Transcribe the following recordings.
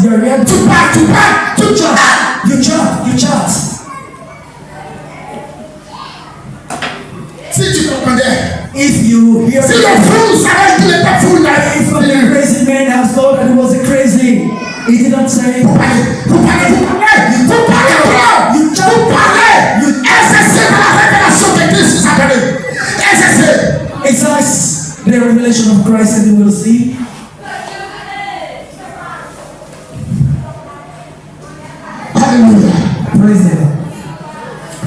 You're ready. You chat. Si tu comprenais, if you hear si le fou savait qu'il était fou, il a if the crazy man has thought that he was a crazy, he didn't say. Vous parlez. Exercez dans la révélation de Christ, vous appelez. Exercez. Exercise the revelation of Christ and you will see. Hallelujah. Praise the Lord.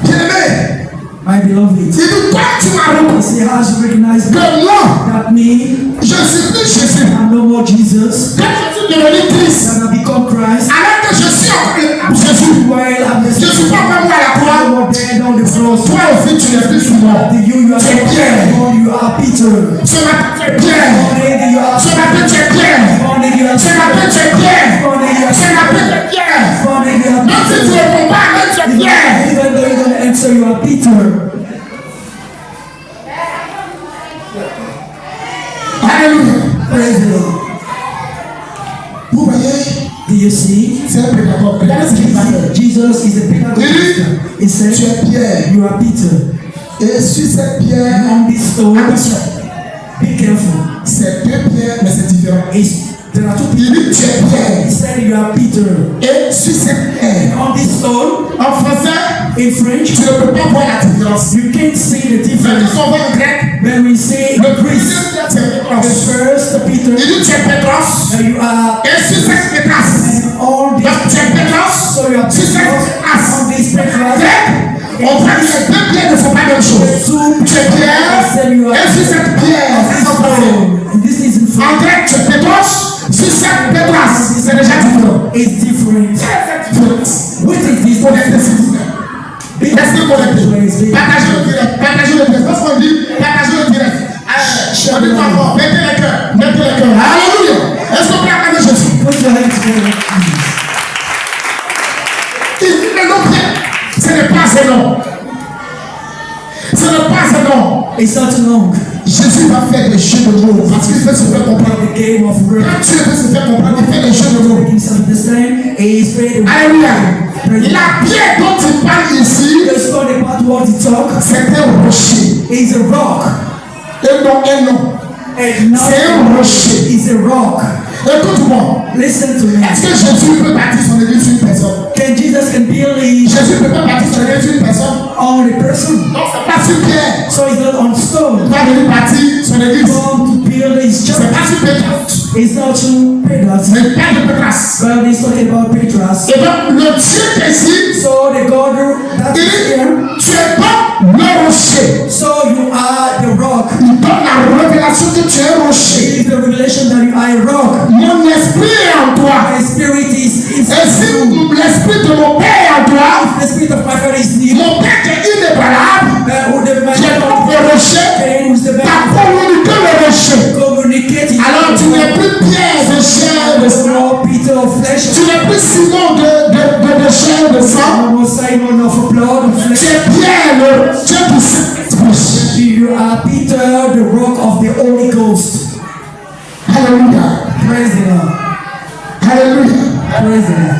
Bien-aimé, my beloved. il dit toi tu m'as reconnu. See how you recognize Que moi, that me, je suis plus Jésus. I'm no more Jesus. Que je suis devenu Christ. That I become Christ. Alors que je suis encore Jésus. While I'm Je suis pas encore moi à la croix. dead on the cross. Toi aussi tu n'es plus souvent. You are Pierre. You are Peter. Ce matin tu es Pierre. Ce matin tu es Pierre. Ce matin tu es Pierre. Ce matin tu es Pierre. Même si tu ne réponds pas, même tu es Pierre. Even though you don't answer, you are Peter. Alléluia. Praise the Lord. Vous voyez, do you see? C'est un pédagogue. Regardez ce qu'il va faire. Jesus is a pedagogue. He said, tu es Pierre. You are Peter. Et sur cette pierre, on this stone, attention, be careful. C'est deux pierres, mais c'est différent. There are two Il people. dit tu es Pierre. He said you are Peter. Et sur cette pierre, on this stone, en français, in French, tu ne peux pas voir la différence. You can't see the Mais difference. quand on voit en grec, when we say le Greece, deuxième pierre, c'est the Pétros. first Peter, Il dit tu es Pétros. you are Et sur cette Pétros, on this. donc tu es Pétros. So you are Sur cette Petros, Pétros, on this Petros. on voit que ces deux pierres ne sont pas la même chose. Tu es Pierre. Et sur cette pierre, this is in en grec, tu es Pétros. Sur cette Pétros, c'est déjà différent. It's different. What is this? Restez connectés. Partagez le direct. Partagez le direct. Parce qu'on dit, partagez le direct. On dit pas encore. Mettez les cœurs. Mettez les cœurs. Alléluia. Est-ce qu'on peut acclamer Jésus? Put your hands together. Il dit le nom Pierre. Ce n'est pas un nom. Ce n'est pas un nom. It's not long. Jésus va faire des jeux de mots parce qu'il veut se faire comprendre. The game of words. Quand Dieu veut se faire comprendre, il fait des jeux de mots. Alléluia. La pierre dont il parle ici, c'est un rocher. It's a rock. Et non. C'est un rocher. It's a rock. Écoute-moi. Listen to me. Est-ce que Jésus peut bâtir son église sur une personne? Can Jesus can build his Jésus peut pas bâtir son église sur une personne? on a person? Non, c'est pas sur pierre. So it's not on stone. Il va venir bâtir son église. Come to build his C'est church. pas sur Pétros. It's not to Petros. Mais pas de Pétros. But he's talking about Petros. Et donc, le Dieu qui est ici, So the God that il is dit, here. tu es donc le rocher. So you are the rock. Il donne la révélation que tu es un rocher. It is the revelation that you are a rock. Mon esprit est en toi. My spirit is Et si l'esprit de mon Père est en toi, the spirit of my father is in you. mon Père qui est inébranlable, qui est donc le rocher, ta communauté le rocher. Alors tu n'es plus Pierre de chair de sang. Peter of flesh. Tu n'es plus Simon de chair de sang. Simon of blood of Tu flesh. es Pierre, le Dieu du Saint-Esprit. You are Peter, the rock of the Holy Ghost. Alléluia. Praise the Lord. Alléluia. Praise the Lord.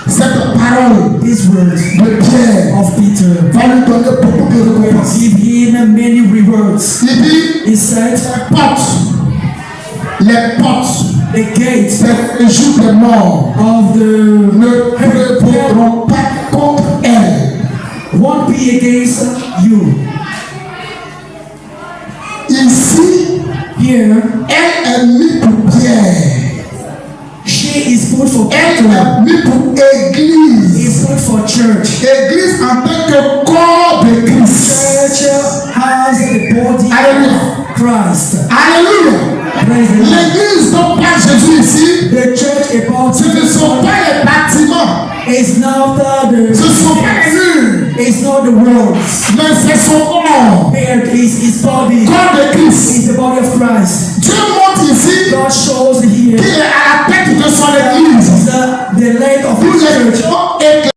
Cette parole These words de Pierre of Peter va lui donner beaucoup de récompenses. give him many rewards. Il dit, He said, les portes the gates des jours des morts of the ne répondront pas contre elle. won't be against you. Ici, Here, elle est mise pour Pierre. she is put for Elle Peter. est mise pour Église. Is put for church. Église en tant que corps de Christ. Church has the body Alléluia. of Christ. Alléluia. Praise the Lord. L'église dont parle Jésus ici, The church about ce ne sont pas les bâtiments, is not ce ne sont pas les murs, it's not the world. mais c'est son corps. Here is his body. Corps de Christ. Is the body of Christ. Dieu montre ici God shows here qu'il est à la tête de son église. the lead of Pour his les church. gens et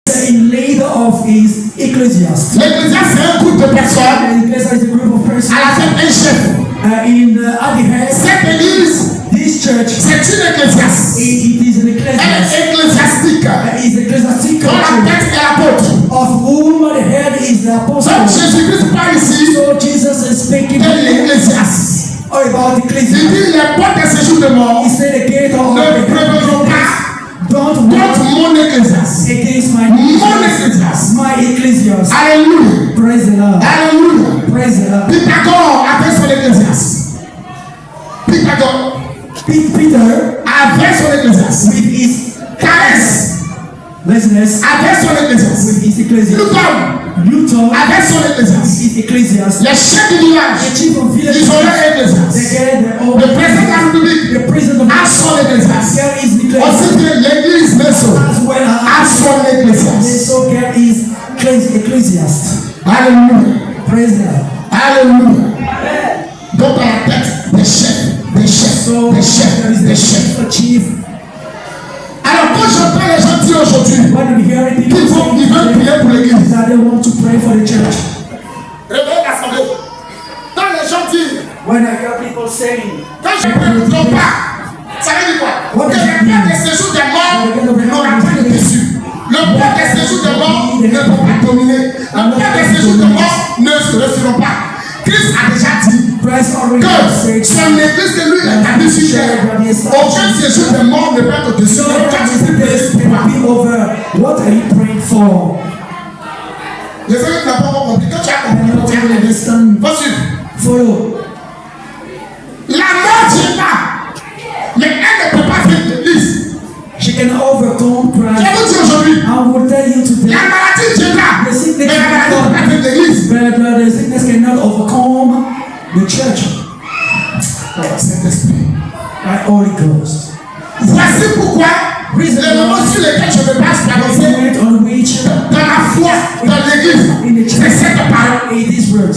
The leader of his ecclesiast. l'Ecclésiaste, c'est un groupe de personnes. The ecclesiast is a group of persons. À la tête un chef. At the head, Cette église this This church, c'est une ecclésiaste. it is an Elle ecclesiastic. est ecclésiastique. It is ecclesiastical Dont la church, tête est l'apôtre. of whom the head is the apostle. Donc Jésus-Christ parle ici So Jesus is speaking de l'ecclésiaste. about Il ecclesiastic. dit les portes de séjour de mort He said the gate of ne the prévaudront pas don't contre walk mon ecclésiaste. against Mon ecclésiaste. my ecclesiastic. Alléluia. Praise the Lord. Alléluia. Praise the Lord. Pythagore avait son ecclésiaste. Pythagore Peter avait son ecclésiaste. with his Thalès business, avait son ecclésiaste. with his ecclesiastic. Newton Avait son ecclésiaste. his ecclesiastic. Les chefs du village, The chief of village, ils ont leur they ecclésiaste. get their own. Le président de la République The president of a son ecclésiaste. get his ecclesiastic. Aussi que l'église Meso As well a as son they ecclésiaste. so get his ecclesiastic. Alléluia. Praise the Lord. Alléluia. Donc à la tête des chefs, des chefs, So des chefs, there is des the chefs. chief. Alors quand j'entends les gens dire aujourd'hui When we hear people qu'ils veulent prier pour l'église, that they want to pray for the church. réveillez l'assemblée. Quand les gens disent, When I hear people saying, quand je prie pour ton pas, ça veut dire quoi? Que le plan des séjours des morts n'aura pas de dessus. Le plan des séjours des morts ne peut pas dominer. Le plan des séjours des morts ne se referont pas. Christ a déjà dit Christ already que said, son église que lui a établie sur terre, aucun séjour des morts ne peut être au-dessus. "No Donc quand tu pries pour can toi, be over. What are you praying for?" les amis n'ont pas encore compris. Quand tu as compris, You tu as don't compris. understand. Faut suivre. Follow. La mort vient pas, mais elle ne peut pas vaincre l'église. She can overcome Je Christ. vous dis aujourd'hui, I will tell you la today, maladie viendra, mais la maladie ne peut pas vaincre l'église. but the sickness cannot overcome the church Saint-Esprit. by Holy Ghost. Voici pourquoi les moments sur lesquels je me base pour avancer Point on which dans la foi, dans l'église, c'est cette parole. it is word.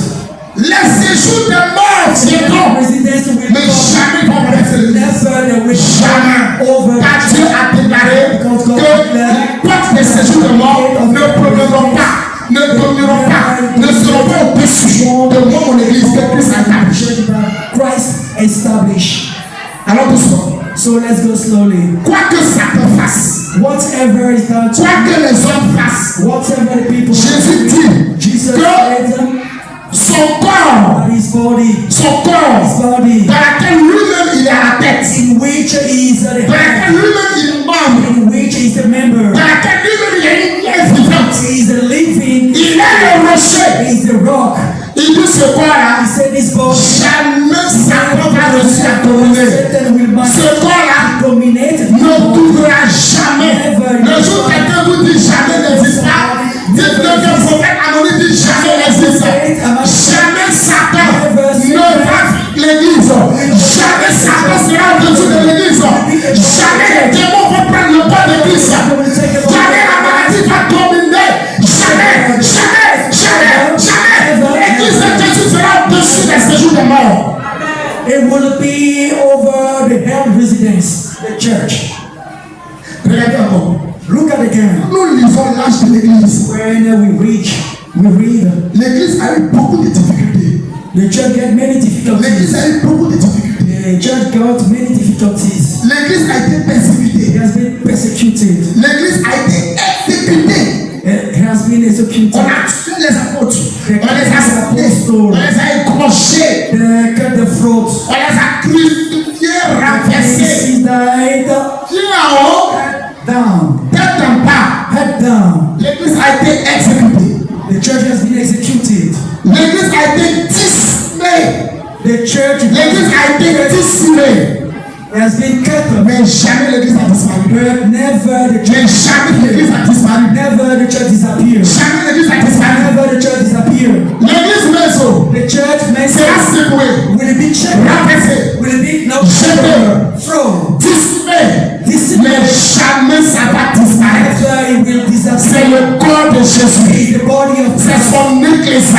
Les séjours de mort viendront, Residence will mais jamais vont blesser l'église. never they will Jamais. over. Car Dieu a déclaré que les portes des séjours de mort ne proviendront pas, ne domineront pas, ne seront pas au-dessus de moi, mon église, que Christ a établi. Christ established. Alors doucement, So let's go slowly. quoi que ça te fasse, Whatever is done to quoi que les hommes fassent, whatever the people Jésus dit Jesus que said son corps, that his body, son corps, body dans laquelle lui-même il est à la tête, in which is the dans head, laquelle lui-même il est membre, in which is the member, dans laquelle lui-même il est une pièce vivante, is the living, il est le rocher. is the rock. Il dit ce corps-là, He said this body jamais Satan va réussir à dominer. Satan will Ce corps-là dominate ne trouvera jamais. Le jour où quelqu'un vous dit jamais n'existe pas, dites-le que le prophète anonyme dit jamais n'existe pas. Jamais Satan ne va l'église. Jamais Satan sera au-dessus de l'église. Jamais les démons vont prendre le pas de Christ. Jamais la maladie va dominer. Jamais, jamais, jamais, jamais. L'église de Jésus sera au-dessus des séjours de mort. It will be over the hell residence, the church. Regardez encore. Look at again. Nous lisons l'âge de l'église. When we read, L'église a eu beaucoup de difficultés. the church get many L'église difficulties. a eu beaucoup de difficultés. The church got many difficulties. L'église a été persécutée. It has been persecuted. L'église a été exécutée. It has been executed. On a tué les apôtres. On les a satés. On les a égorgés. They cut the throat. On les a crucifiés, renversés. He died Pieds en haut, down, tête en bas. head down. L'église a été exécutée. The church has been executed. L'église a été dissimée. The church L'église a été dissimée. has been cut. Mais jamais l'église a disparu. But never the Mais church, jamais l'église a disparu. never the church disappeared. Jamais l'église a disparu. Never the church disappeared. L'église Meso The church may sera secouée, will it be checked? rabaissée, Will it be no Jeté. thrown? dissimée. Dissimée. Mais jamais ça va disparaître. Never it will C'est disappear. le corps de Jésus. The body of C'est Christ son église.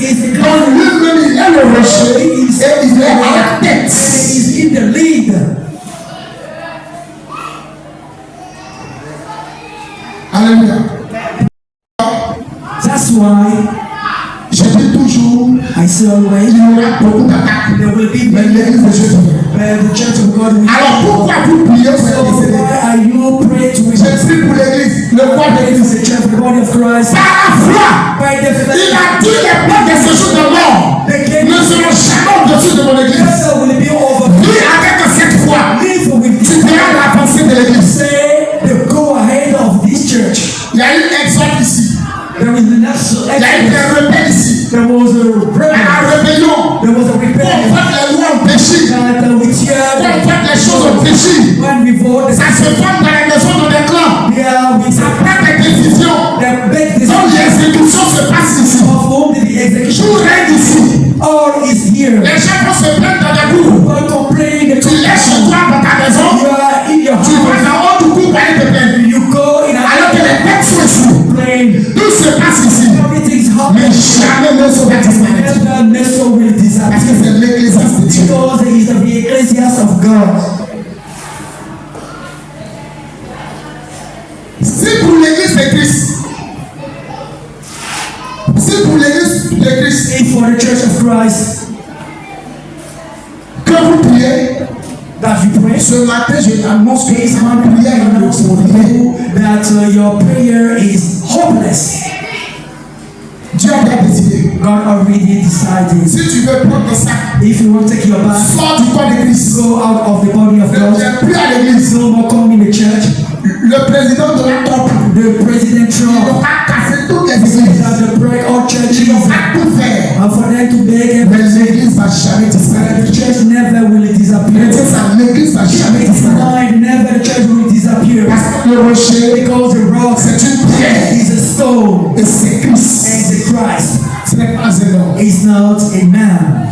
is the Donc lui-même il est le rocher et il est à la tête. is in the lead. Alléluia. That's why Je dis toujours, I say way, il y aura beaucoup d'attaques. there will be Mais l'église de Jésus. the church of God will Alors pourquoi vous priez pour les So décédés? why are you praying to Je prie pour l'église, le corps de l'église. the church, the body of Christ? Par la foi, By the il faith, a dit les portes de ce jour de mort ne seront jamais au-dessus de mon église. devil will be over. Vis avec cette foi, Live with tu this. verras l'avancée de l'église. Say the go ahead of this church. Il y a eu un exemple ici. There is an absolute. Il y a eu des rebelles ici. There was a rebellion. La rébellion. There was a Pour rebellion. faire les lois au péché. That with Pour your faire les choses au péché. when we vote, Ça se forme dans les maisons, dans les clans. yeah, we Ça prend des décisions. the big Donc decision l'exécution se passe ici. of whom the execution. Tout règne ici. All is here. Les gens vont se plaindre dans des cours. Don't complain. Tu laisses chez toi dans ta maison. You are in your Tu vas house. dans autre cours pour aller te plaindre. You go in Alors que a les têtes sont ici. plane. Tout se passe ici. Everything's Mais happening. jamais ne se va disparaître. Never Meso will Parce que disappear. c'est l'église de Dieu. Because it is the ecclesiast of God. Si pour l'église de Christ, si pour l'église de Christ, If for the church of Christ que vous priez, that you pray, ce matin je annonce que ma prière est extraordinaire. that your prayer is hopeless. Dieu a bien décidé. God already decided. Si tu veux prendre ton sac, If you want to take your bath, sors du corps de Christ. go out of the body of Ne God. viens plus à l'église. No more come in the church. Le président de la COP, The President il Trump va casser toutes les églises. that the break all churches Il va tout faire. and for them to beg Mais everything. l'église va jamais disparaître. The church never will disappear. Mais c'est ça, l'église va jamais It's disparaître. not, never the church will disappear. Parce que le rocher, Because the rock c'est une pierre. is a stone Et c'est Christ. and the Christ Ce n'est pas un homme. is not a man.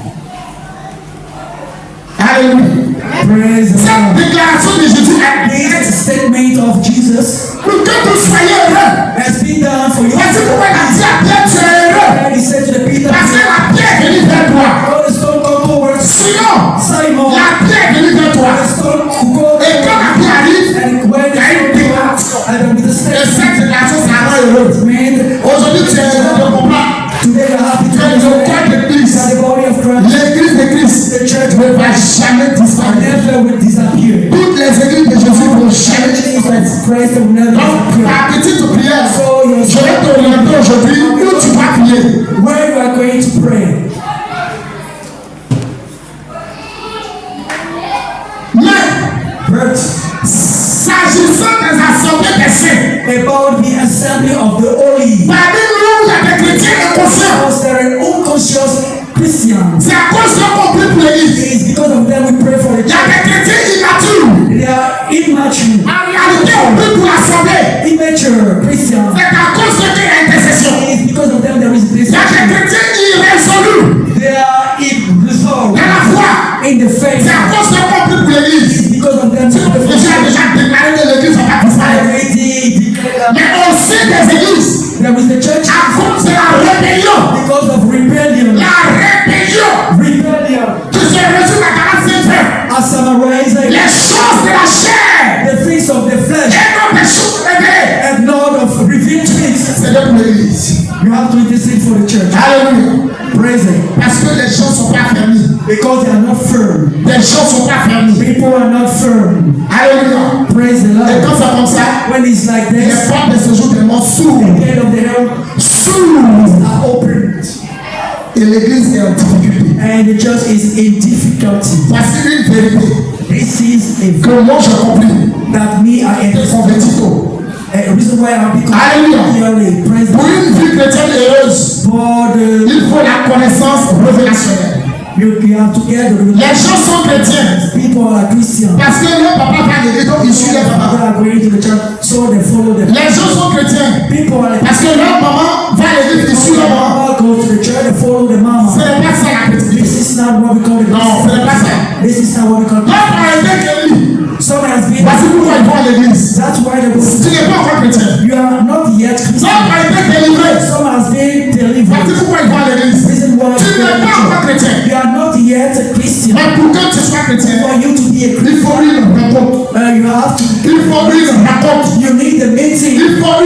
Alléluia. Praise the Cette Lord. déclaration de Jésus est This statement of Jesus pour que vous soyez heureux. has been done for you. Voici pourquoi il a dit à Pierre, tu es heureux. And he said to the Peter, Parce que la pierre est venue vers toi. "Oh, the stone come towards Sinon, Simon. la pierre est venue vers toi. The stone could go Et quand la pierre arrive, and when il y a une déclaration. and with the Et statement cette déclaration, ça rend heureux. made, Aujourd'hui, tu es heureux de comprendre. today we are happy Tu to es le corps de that Christ. the body of Christ, L'église de Christ the church ne will va jamais disparaître. never will disappear. Toutes les églises de Jésus vont jamais Churches disparaître. of Christ will never Donc, disappear. ta petite prière, So your je vais t'orienter aujourd'hui où tu vas prier. where you are going to pray. Mais, But s'agissant des assemblées des saints, about the assembly of the holy, parmi nous, il y a des chrétiens inconscients. because there are unconscious Christians. C'est à cause d'un compris pour l'église. It is because of them we pray for the Il y a church. des chrétiens immatures. They are immature, En réalité, on prie pour l'assemblée. immature Christians. C'est à cause de qu'il y a intercession. It is because of them there is Il y a des deception. chrétiens irrésolus They are dans la resolved foi. in the faith. C'est à cause d'un compris pour It l'église. is because of them Jésus a déjà déclaré que l'église va pas disparaître. already declared. Mais au sein des églises, There is the church à cause de la rébellion, because of rebellion. la rébellion Rebellion. qui se résume à 45 versets, As summarizing les choses de la chair the things of the flesh et non des choses révélées. and not of revealed things. C'est de pour l'église. You have to intercede for the church. Alléluia. Praise it. Parce que les gens sont pas fermés. Because they are not firm. Les gens sont pas fermés. People are not firm. Alléluia. Praise the Et Lord. quand c'est comme ça, When it's like les this, portes de ce jour tellement s'ouvrent. the gate of the hell S'ouvrent. are opened Et l'église est en difficulté. and the church is in difficulty. Voici une vérité This is a que moi j'ai compris. that me I Et am converti tôt. a reason why I become Alléluia. clearly praise Pour the une vie chrétienne heureuse, for the il faut la connaissance révélationnelle. you are together with Les gens sont chrétiens people are Christians. parce que leur papa va à l'église, donc ils suivent leur They papa. are going to the church, so they follow them. Les gens sont chrétiens People are parce que leur maman va à l'église, ils suivent leur maman. mama go to the church, they follow the Ce mama. n'est pas ça la chrétienté. This is not what we call the Non, ce n'est pas ça. This is not what we call L'autre a été guéri. Some has been. Voici pourquoi ils vont à l'église. That's why they go. Tu n'es pas encore chrétien. You are not yet L'autre Christian. a été délivré. Some has been Voici delivered. pourquoi ils vont à l'église. Reason why Tu n'es pas encore chrétien. you are not yet a Christian. Mais pour que tu sois chrétien, For you to be a il Christian, faut une rencontre. you have to. Il faut une rencontre. You need a meeting. Il faut